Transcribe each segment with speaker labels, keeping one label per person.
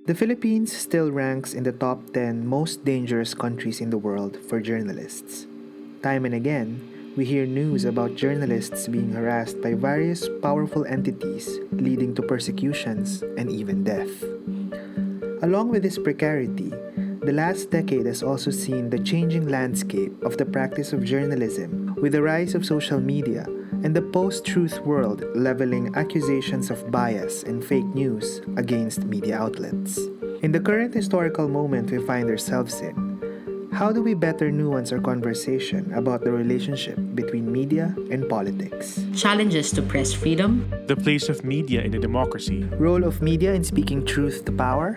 Speaker 1: The Philippines still ranks in the top 10 most dangerous countries in the world for journalists. Time and again, we hear news about journalists being harassed by various powerful entities, leading to persecutions and even death. Along with this precarity, the last decade has also seen the changing landscape of the practice of journalism with the rise of social media and the post truth world leveling accusations of bias and fake news against media outlets. In the current historical moment we find ourselves in, how do we better nuance our conversation about the relationship between media and politics?
Speaker 2: Challenges to press freedom.
Speaker 3: The place of media in a democracy.
Speaker 1: Role of media in speaking truth to power?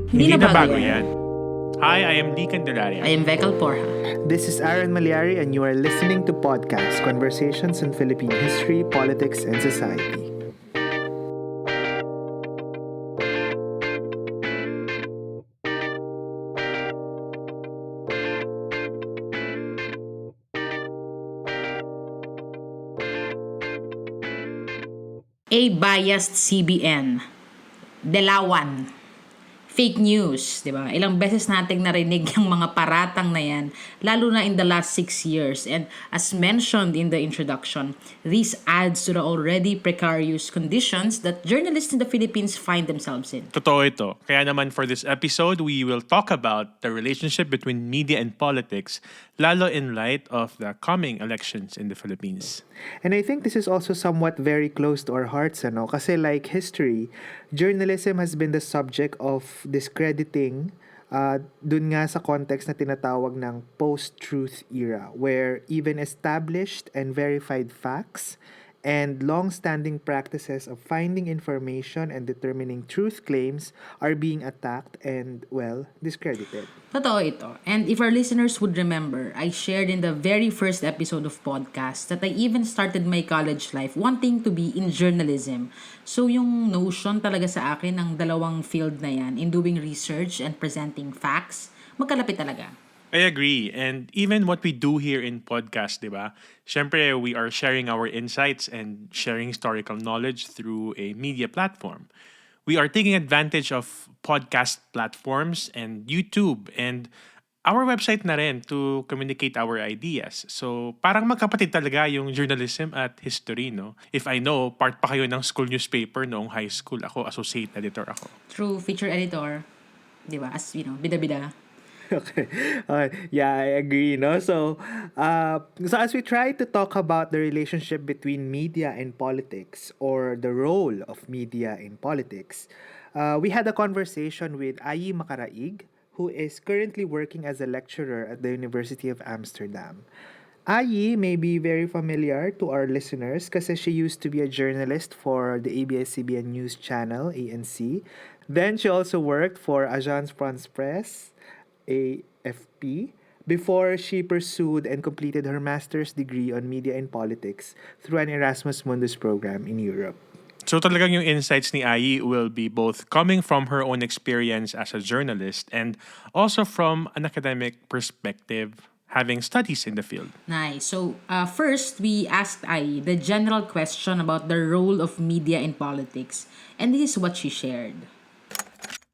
Speaker 2: Hindi na bago
Speaker 3: yan. Hi, I am Lee Candelaria.
Speaker 2: I am Vecal Porha.
Speaker 1: This is Aaron Maliari and you are listening to Podcast Conversations on Philippine History, Politics, and Society.
Speaker 2: A biased CBN. Delawan. Fake news, di ba? Ilang beses nating narinig yung mga paratang na yan, lalo na in the last 6 years. And as mentioned in the introduction, this adds to the already precarious conditions that journalists in the Philippines find themselves in.
Speaker 3: Totoo ito. Kaya naman for this episode, we will talk about the relationship between media and politics, lalo in light of the coming elections in the Philippines.
Speaker 1: And I think this is also somewhat very close to our hearts, ano? Kasi like history, journalism has been the subject of discrediting dun nga sa context na tinatawag ng post-truth era where even established and verified facts and long-standing practices of finding information and determining truth claims are being attacked and, well, discredited.
Speaker 2: Totoo ito. And if our listeners would remember, I shared in the very first episode of podcast that I even started my college life wanting to be in journalism. So yung notion talaga sa akin ng dalawang field na yan in doing research and presenting facts, magkalapit talaga.
Speaker 3: I agree. And even what we do here in podcast, di ba? Siyempre, we are sharing our insights and sharing historical knowledge through a media platform. We are taking advantage of podcast platforms and YouTube and our website na rin to communicate our ideas. So, parang magkapatid talaga yung journalism at history, no? If I know, part pa kayo ng school newspaper noong high school. Ako, associate editor ako.
Speaker 2: True, feature editor. Di ba? As, bida-bida.
Speaker 1: Okay. Yeah, I agree, no? So as we try to talk about the relationship between media and politics or the role of media in politics, we had a conversation with Ayee Macaraig, who is currently working as a lecturer at the University of Amsterdam. Ayee may be very familiar to our listeners kasi she used to be a journalist for the ABS-CBN News Channel, ANC. Then she also worked for Agence France-Presse, AFP, before she pursued and completed her master's degree on media and politics through an Erasmus Mundus program in Europe.
Speaker 3: So talagang yung insights ni Ayee will be both coming from her own experience as a journalist and also from an academic perspective, having studies in the field.
Speaker 2: Nice. So, first, we asked Ayee the general question about the role of media in politics. And this is what she shared.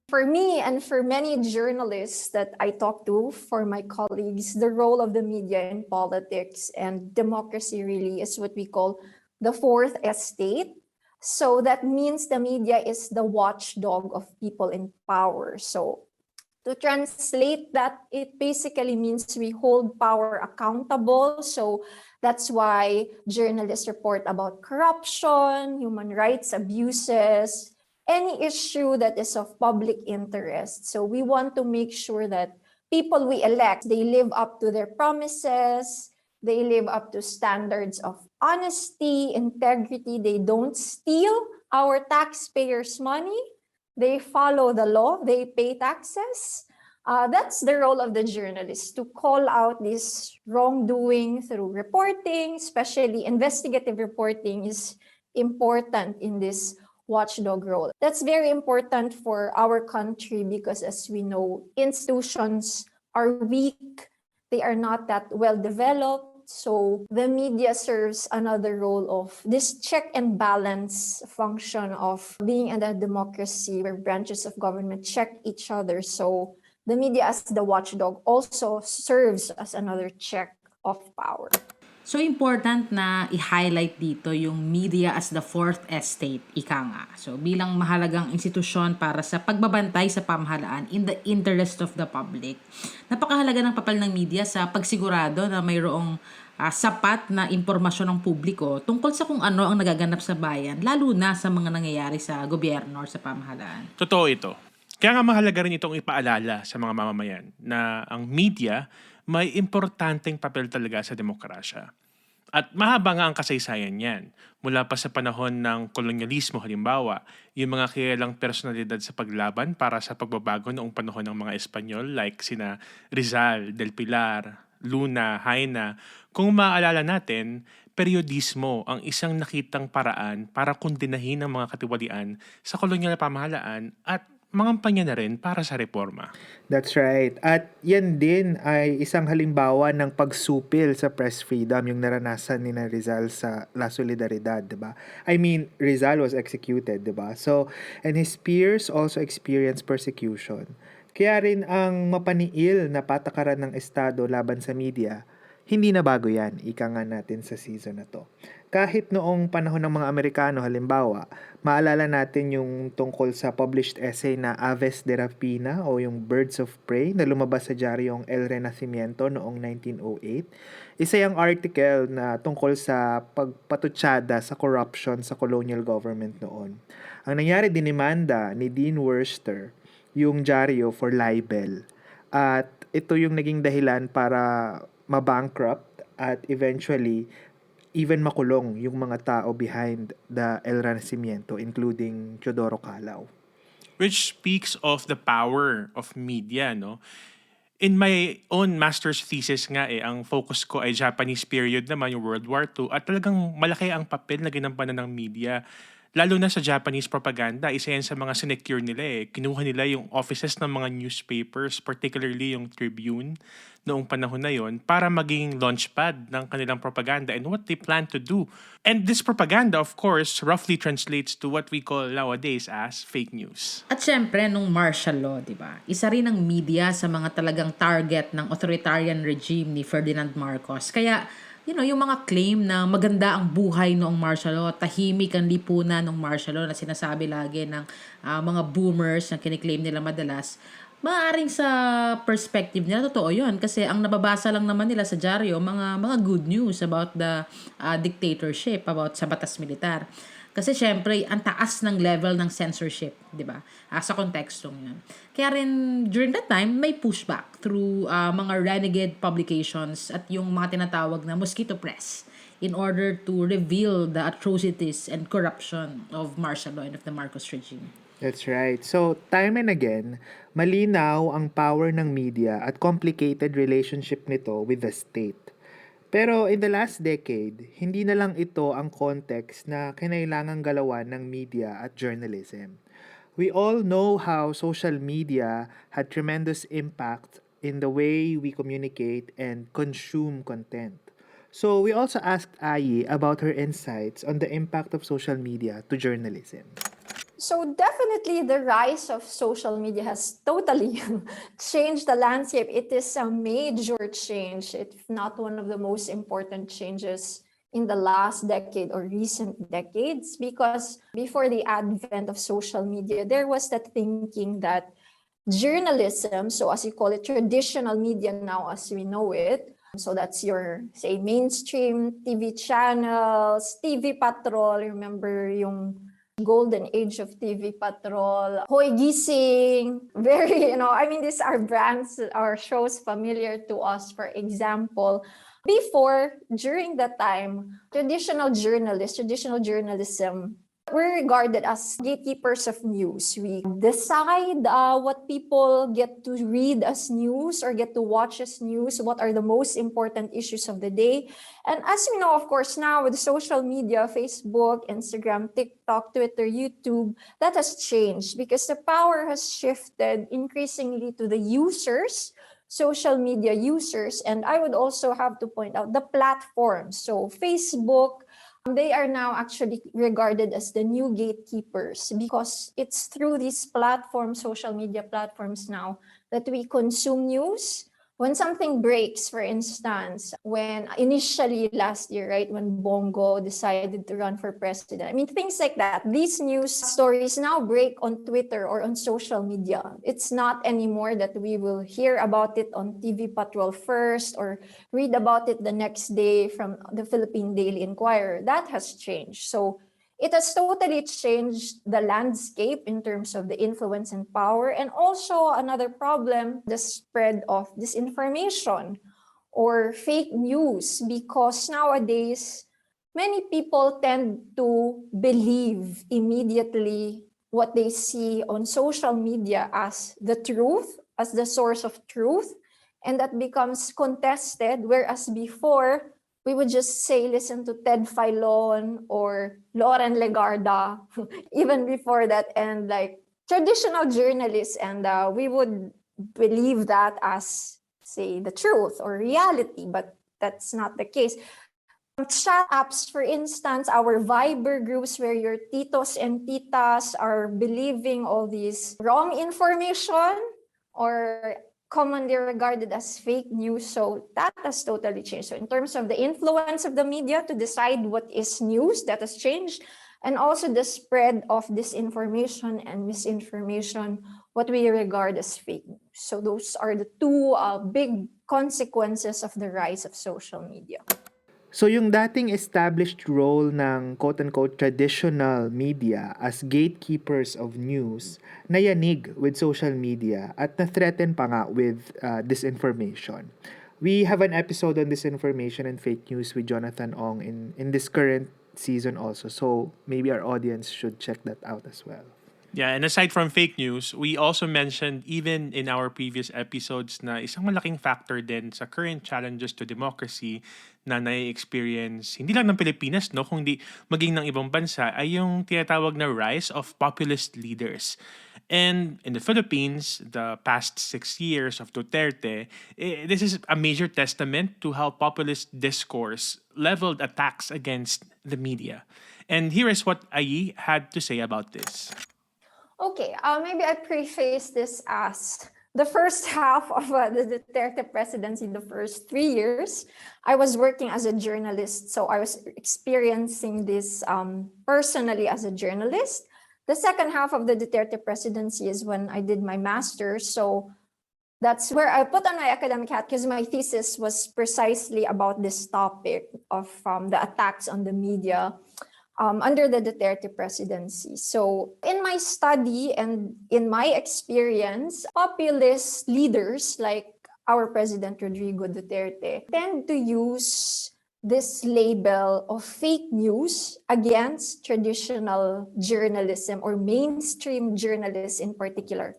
Speaker 4: For me and for many journalists that I talk to, for my colleagues, the role of the media in politics and democracy really is what we call the fourth estate. So that means the media is the watchdog of people in power. So to translate that, it basically means we hold power accountable. So that's why journalists report about corruption, human rights abuses, any issue that is of public interest. So we want to make sure that people we elect, they live up to their promises, they live up to standards of honesty, integrity, they don't steal our taxpayers' money, they follow the law, they pay taxes. That's the role of the journalist, to call out this wrongdoing through reporting, especially investigative reporting is important in this watchdog role. That's very important for our country because, as we know, institutions are weak, they are not that well developed, So the media serves another role of this check and balance function of being in a democracy where branches of government check each other. So the media as the watchdog also serves as another check of power.
Speaker 2: So important na i-highlight dito yung media as the fourth estate, ika nga. So bilang mahalagang institusyon para sa pagbabantay sa pamahalaan in the interest of the public. Napakahalaga ng papel ng media sa pagsigurado na mayroong sapat na impormasyon ng publiko tungkol sa kung ano ang nagaganap sa bayan, lalo na sa mga nangyayari sa gobyerno or sa pamahalaan.
Speaker 3: Totoo ito. Kaya nga mahalaga rin itong ipaalala sa mga mamamayan na ang media may importanteng papel talaga sa demokrasya. At mahaba nga ang kasaysayan niyan. Mula pa sa panahon ng kolonyalismo halimbawa, yung mga kilalang personalidad sa paglaban para sa pagbabago noong panahon ng mga Espanyol like sina Rizal, Del Pilar, Luna, Haina. Kung maaalala natin, periodismo ang isang nakitang paraan para kondinahin ang mga katiwalian sa kolonyal na pamahalaan at mangampanya na rin para sa reforma.
Speaker 1: That's right. At yan din ay isang halimbawa ng pagsupil sa press freedom yung naranasan ni na Rizal sa La Solidaridad, diba? I mean, Rizal was executed, diba? So, and his peers also experienced persecution. Kaya rin ang mapaniil na patakaran ng Estado laban sa media, hindi na bago yan, ika nga natin sa season na to. Kahit noong panahon ng mga Amerikano, halimbawa, maalala natin yung tungkol sa published essay na Aves de Rapina o yung Birds of Prey na lumabas sa diaryong El Renacimiento noong 1908. Isa yung article na tungkol sa pagpatutsada sa corruption sa colonial government noon. Ang nangyari, dinimanda ni Dean Worcester yung diaryo for libel. At ito yung naging dahilan para mabankrupt at eventually even makulong yung mga tao behind the El Renacimiento, including Teodoro Calao.
Speaker 3: Which speaks of the power of media, no? In my own master's thesis nga ang focus ko ay Japanese period naman, yung World War II, at talagang malaki ang papel na ginampanan ng media. Lalo na sa Japanese propaganda, isa yan sa mga sinecure nila Kinuha nila yung offices ng mga newspapers, particularly yung Tribune, noong panahon na yon para maging launchpad ng kanilang propaganda and what they plan to do. And this propaganda, of course, roughly translates to what we call nowadays as fake news.
Speaker 2: At syempre, nung martial law, di ba? Isa rin ang media sa mga talagang target ng authoritarian regime ni Ferdinand Marcos. Kaya, yung mga claim na maganda ang buhay noong martial law, tahimik ang lipunan noong martial law na sinasabi lagi ng mga boomers na kiniklaim nila madalas, maaaring sa perspective nila, totoo yun. Kasi ang nababasa lang naman nila sa dyaryo, mga good news about the dictatorship, about sa batas militar. Kasi syempre, ang taas ng level ng censorship, di ba? Sa kontekstong yun. Kaya rin, during that time, may pushback through mga renegade publications at yung mga tinatawag na mosquito press in order to reveal the atrocities and corruption of martial law and of the Marcos regime.
Speaker 1: That's right. So, time and again, malinaw ang power ng media at complicated relationship nito with the state. Pero in the last decade, hindi na lang ito ang context na kinailangang galawan ng media at journalism. We all know how social media had tremendous impact in the way we communicate and consume content. So we also asked Ayee about her insights on the impact of social media to journalism.
Speaker 4: So definitely the rise of social media has totally changed the landscape. It is a major change, if not one of the most important changes in the last decade or recent decades, because before the advent of social media, there was that thinking that journalism, so as you call it, traditional media now as we know it, so that's your, say, mainstream TV channels, TV Patrol, remember yung golden age of TV Patrol, Hoy Gising, very, these are brands or shows familiar to us. For example, before, during that time, traditional journalism were regarded as gatekeepers of news. We decide what people get to read as news or get to watch as news, what are the most important issues of the day. And as we know, of course, now with social media, Facebook, Instagram, TikTok, Twitter, YouTube, that has changed because the power has shifted increasingly to the users. social media users. And I would also have to point out the platforms. So Facebook, they are now actually regarded as the new gatekeepers because it's through these platforms, social media platforms now, that we consume news. When something breaks, for instance, when initially last year, right, when Bongo decided to run for president, I mean, things like that. These news stories now break on Twitter or on social media. It's not anymore that we will hear about it on TV Patrol first or read about it the next day from the Philippine Daily Inquirer. That has changed. So it has totally changed the landscape in terms of the influence and power. And also another problem, the spread of disinformation or fake news, because nowadays, many people tend to believe immediately what they see on social media as the truth, as the source of truth, and that becomes contested, whereas before, we would just say, listen to Ted Filon or Lauren Legarda, even before that, and like traditional journalists, and we would believe that as, say, the truth or reality, but that's not the case. Chat apps, for instance, our Viber groups where your titos and titas are believing all these wrong information or commonly regarded as fake news. So that has totally changed. So in terms of the influence of the media to decide what is news, that has changed. And also the spread of disinformation and misinformation, what we regard as fake news. So those are the two big consequences of the rise of social media.
Speaker 1: So yung dating established role ng quote-unquote traditional media as gatekeepers of news, nayanig with social media at na-threaten pa nga with disinformation. We have an episode on disinformation and fake news with Jonathan Ong in this current season also. So maybe our audience should check that out as well.
Speaker 3: Yeah, and aside from fake news, we also mentioned even in our previous episodes na isang malaking factor din sa current challenges to democracy na nai-experience hindi lang ng Pilipinas, no, kundi maging ng ibang bansa ay yung tinatawag na rise of populist leaders. And in the Philippines, the past 6 years of Duterte, this is a major testament to how populist discourse leveled attacks against the media. And here is what Ayee had to say about this.
Speaker 4: Okay, maybe I preface this as the first half of the Duterte presidency, the first 3 years, I was working as a journalist. So I was experiencing this personally as a journalist. The second half of the Duterte presidency is when I did my master's. So that's where I put on my academic hat because my thesis was precisely about this topic of the attacks on the media under the Duterte presidency. So in my study and in my experience, populist leaders like our President Rodrigo Duterte tend to use this label of fake news against traditional journalism or mainstream journalists in particular.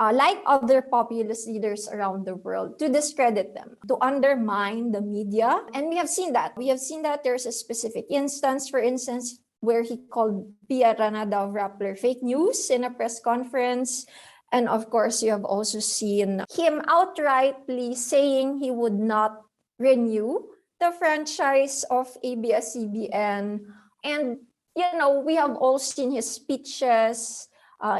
Speaker 4: Like other populist leaders around the world, to discredit them, to undermine the media. And we have seen that. We have seen that there's a specific instance, for instance, where he called Pia Ranada of Rappler fake news in a press conference. And of course, you have also seen him outrightly saying he would not renew the franchise of ABS-CBN. And, we have all seen his speeches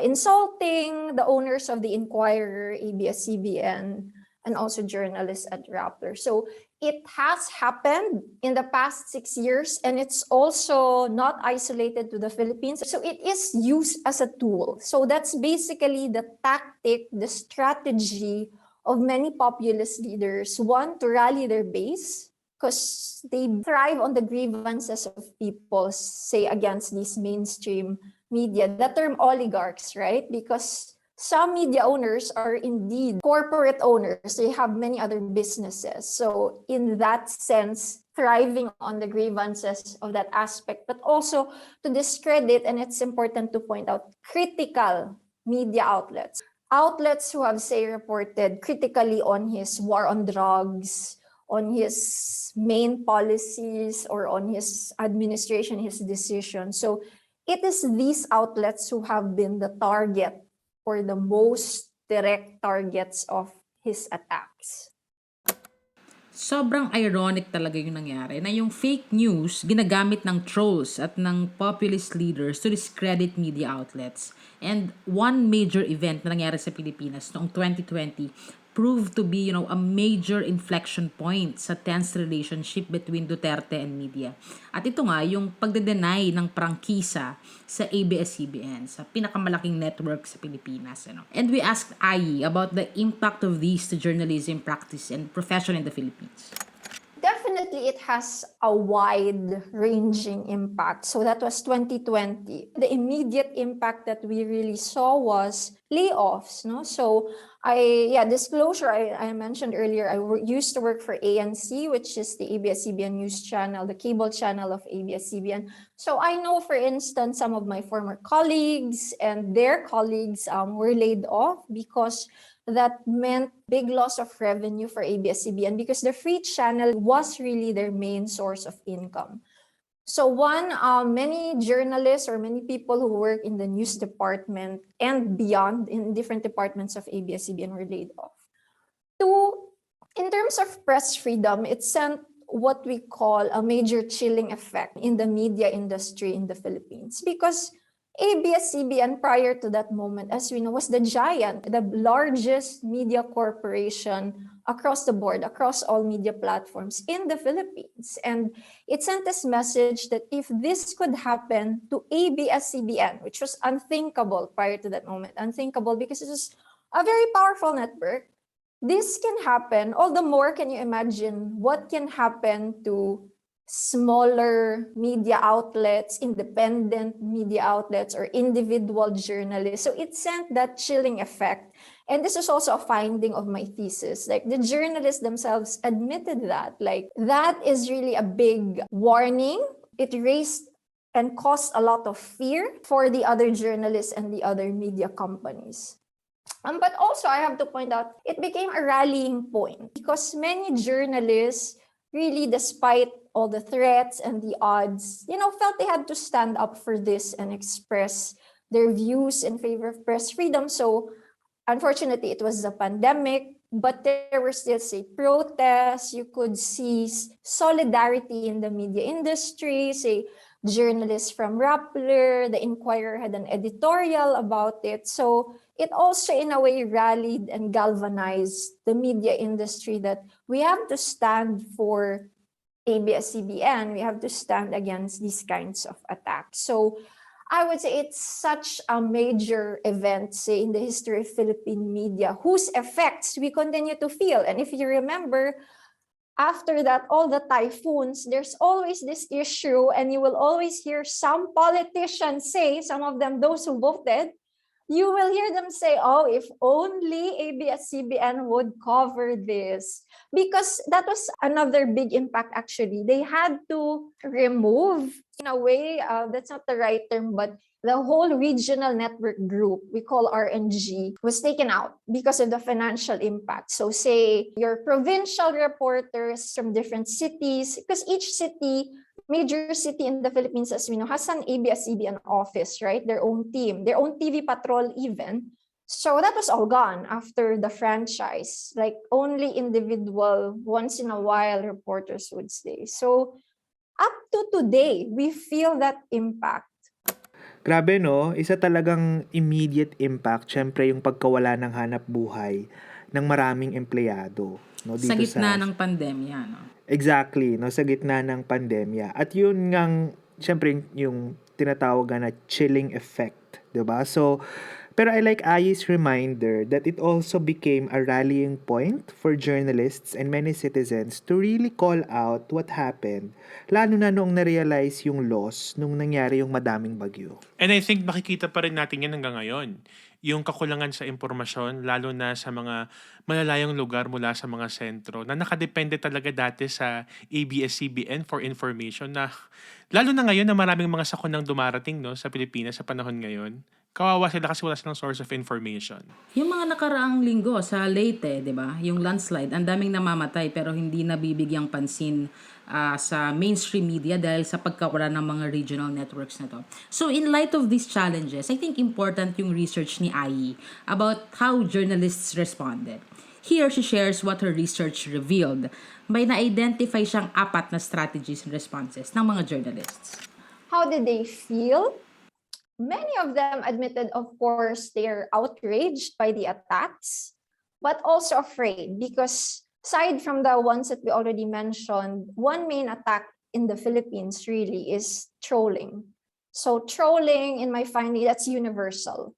Speaker 4: insulting the owners of the Inquirer, ABS-CBN, and also journalists at Rappler. So it has happened in the past 6 years, and it's also not isolated to the Philippines. So it is used as a tool. So that's basically the tactic, the strategy of many populist leaders. One, to rally their base, because they thrive on the grievances of people, say, against these mainstream media. The term oligarchs, right? Because some media owners are indeed corporate owners. They have many other businesses. So in that sense, thriving on the grievances of that aspect, but also to discredit, and it's important to point out, critical media outlets. Outlets who have, say, reported critically on his war on drugs, on his main policies, or on his administration, his decisions. So it is these outlets who have been the target or the most direct targets of his attacks.
Speaker 2: Sobrang ironic talaga yung nangyari na yung fake news ginagamit ng trolls at ng populist leaders to discredit media outlets. And one major event na nangyari sa Pilipinas noong 2020 proved to be, a major inflection point sa tense relationship between Duterte and media. At ito nga, yung pagde-deny ng prangkisa sa ABS-CBN, sa pinakamalaking network sa Pilipinas. And we asked Ayee about the impact of these to journalism practice and profession in the Philippines.
Speaker 4: Definitely, it has a wide-ranging impact. So that was 2020. The immediate impact that we really saw was layoffs. No, so disclosure. I mentioned earlier. Used to work for ANC, which is the ABS-CBN news channel, the cable channel of ABS-CBN. So I know, for instance, some of my former colleagues and their colleagues were laid off because that meant big loss of revenue for ABS-CBN because the free channel was really their main source of income. So many journalists or many people who work in the news department and beyond in different departments of ABS-CBN were laid off. Two, in terms of press freedom, it sent what we call a major chilling effect in the media industry in the Philippines because ABS-CBN prior to that moment, as we know, was the giant, the largest media corporation across the board, across all media platforms in the Philippines. And it sent this message that if this could happen to ABS-CBN, which was unthinkable prior to that moment, unthinkable because it was a very powerful network, this can happen. All the more can you imagine what can happen to smaller media outlets, independent media outlets, or individual journalists. So it sent that chilling effect. And this is also a finding of my thesis. Like the journalists themselves admitted that. Like that is really a big warning. It raised and caused a lot of fear for the other journalists and the other media companies. But also, I have to point out, it became a rallying point because many journalists really, despite all the threats and the odds, felt they had to stand up for this and express their views in favor of press freedom. So, unfortunately, it was the pandemic, but there were still, say, protests. You could see solidarity in the media industry, say, journalists from Rappler, the Inquirer had an editorial about it. So it also, in a way, rallied and galvanized the media industry that we have to stand for ABS-CBN. We have to stand against these kinds of attacks. So I would say it's such a major event, say, in the history of Philippine media, whose effects we continue to feel. And if you remember, after that, all the typhoons, there's always this issue, and you will always hear some politicians say, some of them, those who voted, you will hear them say, oh, if only ABS-CBN would cover this. Because that was another big impact, actually. They had to remove, in a way, that's not the right term, but the whole regional network group, we call RNG, was taken out because of the financial impact. So say your provincial reporters from different cities, because each city, major city in the Philippines, as we know, has an ABS-CBN office, right? Their own team, their own TV patrol even. So that was all gone after the franchise. Like only individual, once in a while, reporters would stay. So up to today, we feel that impact.
Speaker 1: Grabe no, isa talagang immediate impact, syempre yung pagkawala ng hanap buhay ng maraming empleyado. No, dito
Speaker 2: Sa gitna ng pandemya, no?
Speaker 1: Exactly, no, sa gitna ng pandemya. At yun ngang, syempre yung tinatawag na chilling effect, 'di ba? So, pero I like Ayee's reminder that it also became a rallying point for journalists and many citizens to really call out what happened, lalo na noong na-realize yung loss nung nangyari yung madaming bagyo.
Speaker 3: And I think makikita pa rin natin yan hanggang ngayon. Yung kakulangan sa impormasyon, lalo na sa mga malalayong lugar mula sa mga sentro, na nakadepende talaga dati sa ABS-CBN for information na, lalo na ngayon na maraming mga sakunang dumarating no, sa Pilipinas sa panahon ngayon. Kawawa sila kasi wala silang source of information.
Speaker 2: Yung mga nakaraang linggo sa Leyte, 'di ba? Yung landslide, ang daming namamatay pero hindi nabibigyang pansin sa mainstream media dahil sa pagkawala ng mga regional networks na to. So in light of these challenges, I think important yung research ni Ayee about how journalists responded. Here, she shares what her research revealed. May na-identify siyang 4 na strategies and responses ng mga journalists.
Speaker 4: How did they feel? Many of them admitted, of course, they're outraged by the attacks, but also afraid because aside from the ones that we already mentioned, one main attack in the Philippines really is trolling. So trolling, in my finding, that's universal.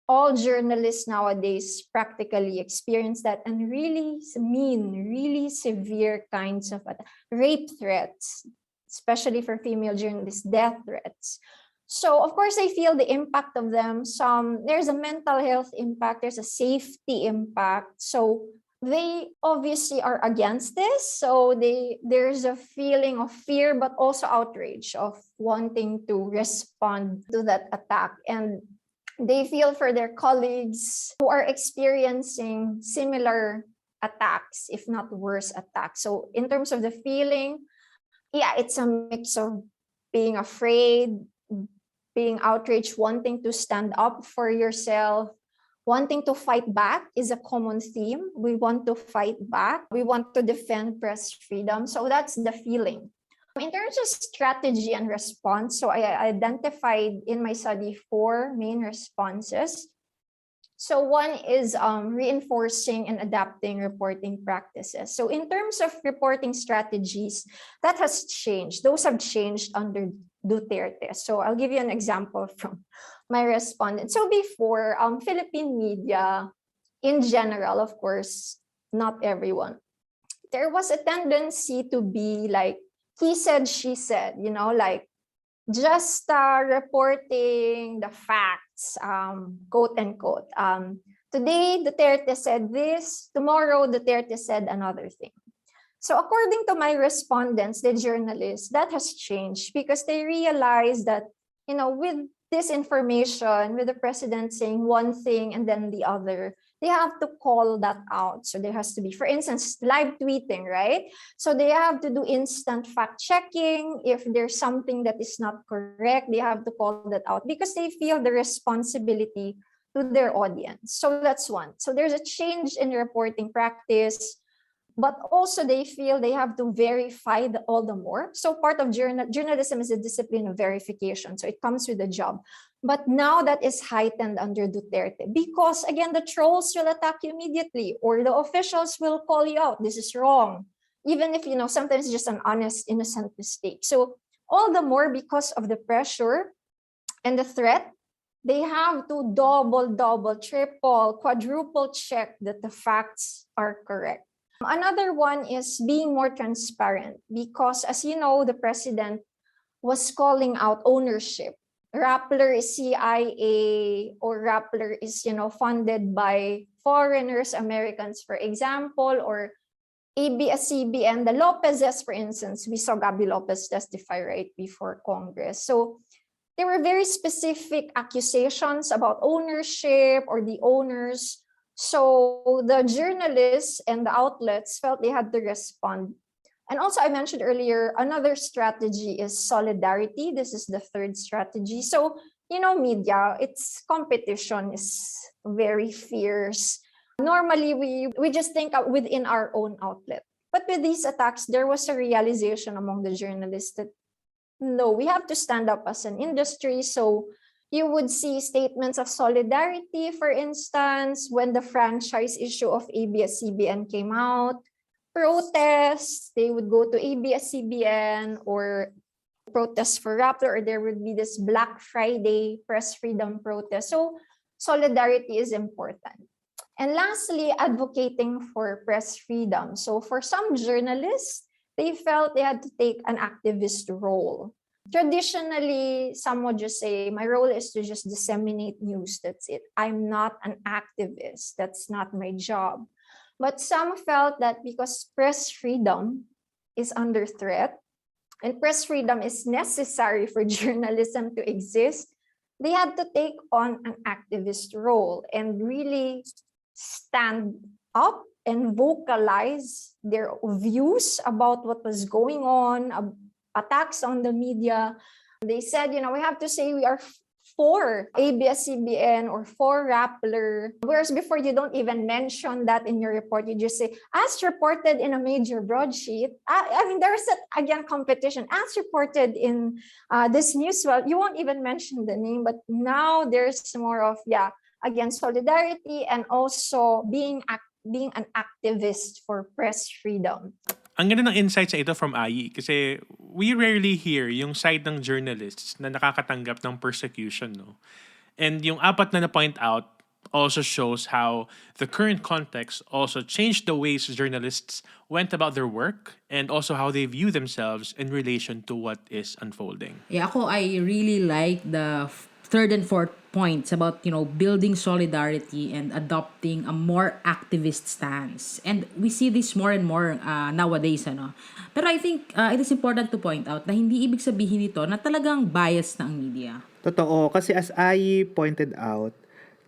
Speaker 4: All journalists nowadays practically experience that, and really mean, really severe kinds of rape threats, especially for female journalists, death threats. So of course I feel the impact of them. There's a mental health impact, there's a safety impact. So they obviously are against this. So there's a feeling of fear, but also outrage of wanting to respond to that attack. And they feel for their colleagues who are experiencing similar attacks, if not worse attacks. So in terms of the feeling, yeah, it's a mix of being afraid, being outraged, wanting to stand up for yourself, wanting to fight back is a common theme. We want to fight back. We want to defend press freedom. So that's the feeling. In terms of strategy and response, so I identified in my study 4 main responses. So one is reinforcing and adapting reporting practices. So in terms of reporting strategies, that has changed. Those have changed under Duterte. So I'll give you an example from my respondent. So before, Philippine media, in general, of course, not everyone, there was a tendency to be like, he said, she said, like just reporting the facts, quote unquote. Today, Duterte said this, tomorrow, Duterte said another thing. So according to my respondents, the journalists, that has changed because they realized that, with this information, with the president saying one thing and then the other, they have to call that out. So there has to be, for instance, live tweeting, right? So they have to do instant fact checking. If there's something that is not correct, they have to call that out because they feel the responsibility to their audience. So that's one. So there's a change in reporting practice, but also they feel they have to verify all the more. So part of journalism is a discipline of verification. So it comes with the job. But now that is heightened under Duterte because, again, the trolls will attack you immediately or the officials will call you out. This is wrong. Even if, sometimes it's just an honest, innocent mistake. So all the more because of the pressure and the threat, they have to double, triple, quadruple check that the facts are correct. Another one is being more transparent because, as you know, the president was calling out ownership. Rappler is CIA or Rappler is, funded by foreigners, Americans, for example, or ABS-CBN, the Lopezes, for instance. We saw Gabby Lopez testify right before Congress. So there were very specific accusations about ownership or the owners. So the journalists and the outlets felt they had to respond. And also, I mentioned earlier, another strategy is solidarity. This is the third strategy. So, media, its competition is very fierce. Normally, we just think within our own outlet. But with these attacks, there was a realization among the journalists that, no, we have to stand up as an industry. So you would see statements of solidarity, for instance, when the franchise issue of ABS-CBN came out. Protests, they would go to ABS-CBN or protest for Rappler, or there would be this Black Friday press freedom protest. So solidarity is important. And lastly, advocating for press freedom. So for some journalists, they felt they had to take an activist role. Traditionally, some would just say, my role is to just disseminate news, that's it. I'm not an activist, that's not my job. But some felt that because press freedom is under threat and press freedom is necessary for journalism to exist, they had to take on an activist role and really stand up and vocalize their views about what was going on, attacks on the media. They said, we have to say we are for ABS-CBN or for Rappler. Whereas before, you don't even mention that in your report. You just say, as reported in a major broadsheet. I mean, there's again competition. As reported in this news, well, you won't even mention the name. But now there's more of, again, solidarity and also being an activist for press freedom.
Speaker 3: Ang ganda ng insights na ito from Ayee kasi we rarely hear yung side ng journalists na nakakatanggap ng persecution, no? And yung apat na na-point out also shows how the current context also changed the ways journalists went about their work and also how they view themselves in relation to what is unfolding.
Speaker 2: Yeah, I really like the third and fourth points about, building solidarity and adopting a more activist stance. And we see this more and more nowadays, ano. Pero I think it is important to point out na hindi ibig sabihin nito na talagang bias na ang media.
Speaker 1: Totoo, kasi as Ayee pointed out,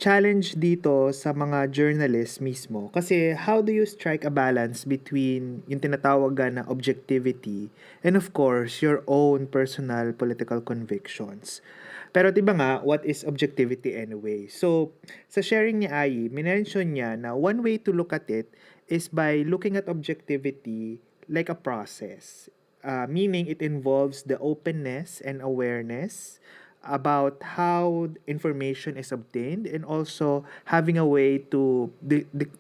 Speaker 1: challenge dito sa mga journalists mismo. Kasi how do you strike a balance between yung tinatawagan na objectivity and of course, your own personal political convictions. Pero diba nga, what is objectivity anyway? So, sa sharing ni Ayee, minention niya na one way to look at it is by looking at objectivity like a process. Meaning it involves the openness and awareness about how information is obtained and also having a way to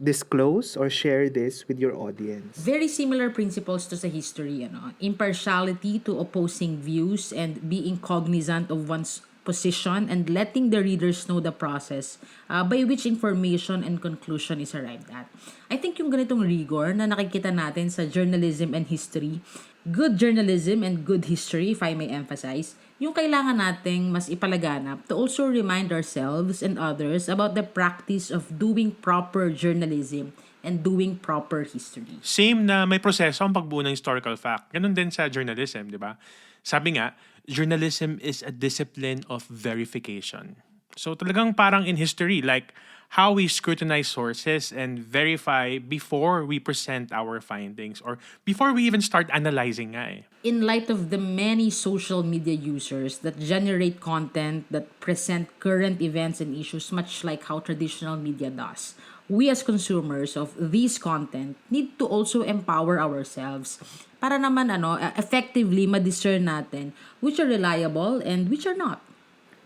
Speaker 1: disclose or share this with your audience.
Speaker 2: Very similar principles to sa history, impartiality to opposing views and being cognizant of one's position and letting the readers know the process by which information and conclusion is arrived at. I think yung ganitong rigor na nakikita natin sa journalism and history, good journalism and good history, if I may emphasize, yung kailangan nating mas ipalaganap to also remind ourselves and others about the practice of doing proper journalism and doing proper history.
Speaker 3: Same na may proseso ang pagbuo ng historical fact. Ganun din sa journalism, di ba? Sabi nga, journalism is a discipline of verification. So talagang parang in history, like how we scrutinize sources and verify before we present our findings or before we even start analyzing nga eh.
Speaker 2: In light of the many social media users that generate content that present current events and issues much like how traditional media does, we as consumers of this content need to also empower ourselves para naman effectively ma-discern natin which are reliable and which are not.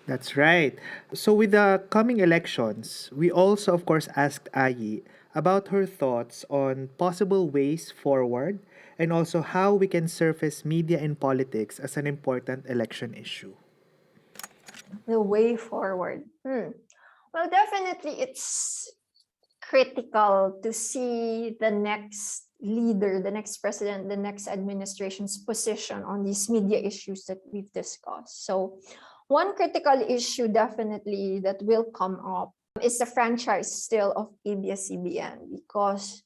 Speaker 1: That's right. So with the coming elections, we also of course asked Ayee about her thoughts on possible ways forward and also how we can surface media in politics as an important election issue.
Speaker 4: The way forward. Well, definitely it's critical to see the next leader, the next president, the next administration's position on these media issues that we've discussed. So one critical issue definitely that will come up is the franchise still of ABS-CBN, because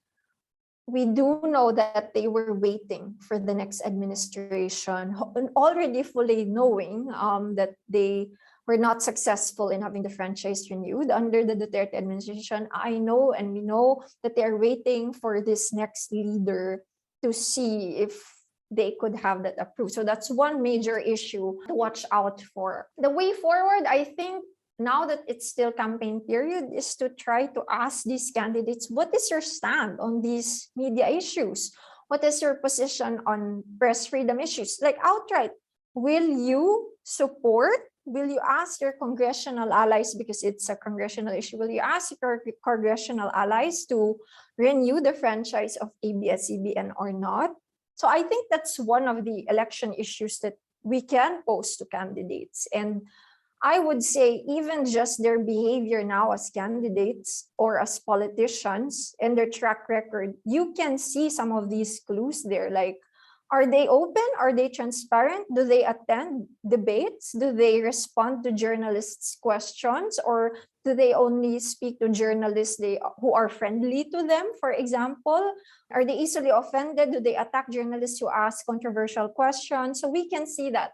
Speaker 4: we do know that they were waiting for the next administration, already fully knowing that they were not successful in having the franchise renewed under the Duterte administration. I know and we know that they are waiting for this next leader to see if they could have that approved. So that's one major issue to watch out for. The way forward, I think, now that it's still campaign period, is to try to ask these candidates, what is your stand on these media issues? What is your position on press freedom issues? Like outright, will you ask your congressional allies, because it's a congressional issue, will you ask your congressional allies to renew the franchise of ABS-CBN or not? So I think that's one of the election issues that we can pose to candidates. And I would say even just their behavior now as candidates or as politicians and their track record, you can see some of these clues there. Like, are they open? Are they transparent? Do they attend debates? Do they respond to journalists' questions? Or do they only speak to journalists who are friendly to them, for example? Are they easily offended? Do they attack journalists who ask controversial questions? So we can see that.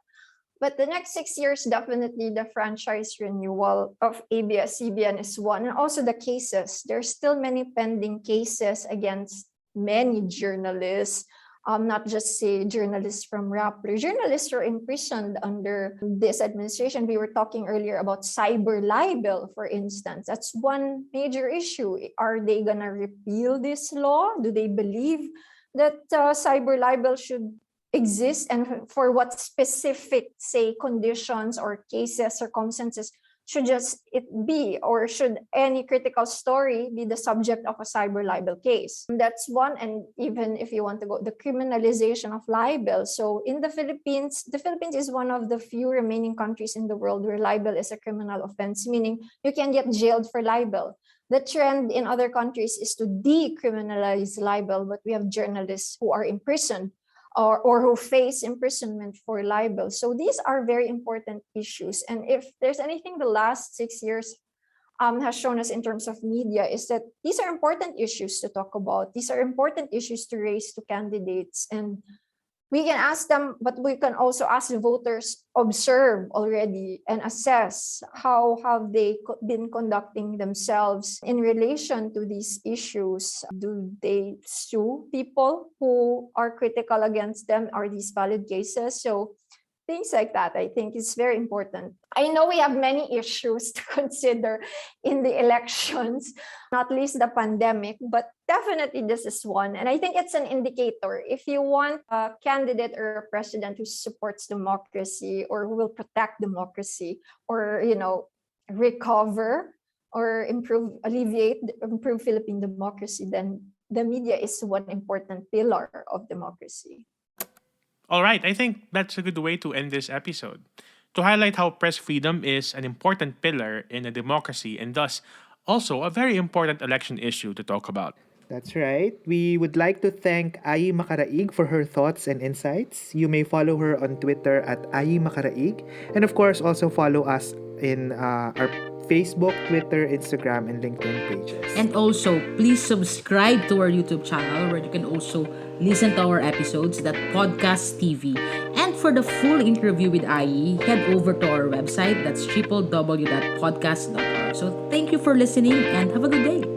Speaker 4: But the next 6 years, definitely the franchise renewal of ABS-CBN is one. And also the cases. There's still many pending cases against many journalists. not just say journalists from Rappler. Journalists are imprisoned under this administration. We were talking earlier about cyber libel, for instance. That's one major issue. Are they gonna repeal this law? Do they believe that cyber libel should exist, and for what specific, say, conditions or cases, circumstances should just it be, or should any critical story be the subject of a cyber libel case? That's one. And even if you want to go the criminalization of libel, so in the Philippines is one of the few remaining countries in the world where libel is a criminal offense, meaning you can get jailed for libel. The trend in other countries is to decriminalize libel, but we have journalists who are imprisoned or who face imprisonment for libel. So these are very important issues. And if there's anything the last 6 years has shown us in terms of media, is that these are important issues to talk about. These are important issues to raise to candidates. And we can ask them, but we can also ask the voters, observe already and assess how have they been conducting themselves in relation to these issues. Do they sue people who are critical against them? Are these valid cases? So things like that, I think, is very important. I know we have many issues to consider in the elections, not least the pandemic, but definitely this is one. And I think it's an indicator. If you want a candidate or a president who supports democracy or who will protect democracy or, recover or improve Philippine democracy, then the media is one important pillar of democracy.
Speaker 3: All right, I think that's a good way to end this episode. To highlight how press freedom is an important pillar in a democracy and thus also a very important election issue to talk about.
Speaker 1: That's right. We would like to thank Ayee Macaraig for her thoughts and insights. You may follow her on Twitter at Ayee Macaraig. And of course, also follow us in our Facebook, Twitter, Instagram, and LinkedIn pages.
Speaker 2: And also, please subscribe to our YouTube channel where you can also listen to our episodes, that Podcast TV. And for the full interview with Ayee, head over to our website, that's www.podcast.org. So thank you for listening and have a good day.